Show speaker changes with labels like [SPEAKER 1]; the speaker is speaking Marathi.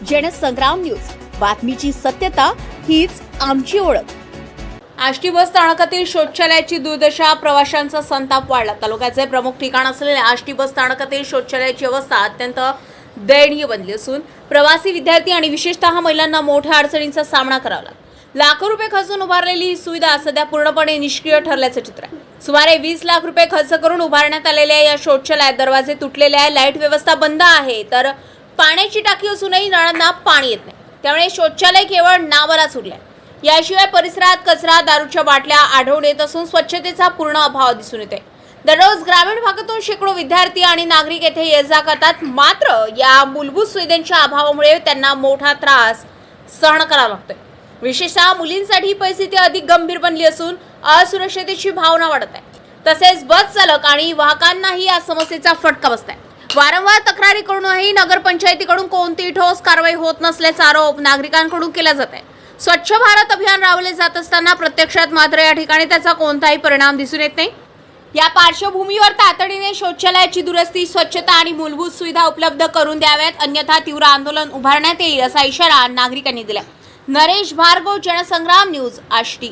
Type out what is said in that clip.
[SPEAKER 1] जनसंग्राम न्यूज, बातमीची सत्यता हीच आमची ओळख।
[SPEAKER 2] आष्टी बस स्थानकातील शौचालयाची दुर्दशा, प्रवाशांचा संताप वाढला। तालुक्याचे प्रमुख ठिकाण असलेल्या आष्टी बस स्थानकातील शौचालयाची अवस्था अत्यंत दयनीय बनली असून प्रवासी विद्यार्थी आणि विशेषतः महिलांना मोठ्या अडचणींचा सामना करावा लागला। लाखो रुपये खर्चून उभारलेली ही सुविधा सध्या पूर्णपणे निष्क्रिय ठरल्याचं चित्र आहे। सुमारे 20 लाख रुपये खर्च करून उभारण्यात आलेल्या या शौचालयात दरवाजे तुटलेले आहे, लाईट व्यवस्था बंद आहे, तर पाण्याची टाकी असूनही नळांना पाणी येत नाही। त्यामुळे शौचालय केवळ नावालाच उरले आहे। याशिवाय परिसरात कचरा, दारूच्या बाटल्या आढळून येत असून स्वच्छतेचा पूर्ण अभाव दिसून येतो। दररोज ग्रामीण भागातून शेकडो विद्यार्थी आणि नागरिक येथे ये-जा करतात, मात्र या मूलभूत सुविधांच्या अभावामुळे त्यांना मोठा त्रास सहन करावा लागतोय। विशेषतः मुलींसाठी परिस्थिती अधिक गंभीर बनली असून असुरक्षिततेची भावना वाढत आहे। तसेच बस चालक आणि वाहकांनाही या समस्येचा फटका बसत आहे। वारंवार तक्रारी करूनही नगरपंचायतीकडून कोणतीही ठोस कारवाई होत नसल्याचा आरोप नागरिकांकडून केला जात आहे। स्वच्छ भारत अभियान राबवले जात असताना प्रत्यक्षात मात्र या ठिकाणी त्याचा कोणताही परिणाम दिसून येत नाही। या पार्श्वभूमीवर तातडीने शौचालयाची दुरुस्ती, स्वच्छता आणि मूलभूत सुविधा उपलब्ध करून द्याव्यात, अन्यथा तीव्र आंदोलन उभारण्यात येईल असा इशारा नागरिकांनी दिला। नरेश भार्गव, जनसंग्राम न्यूज, आष्टी।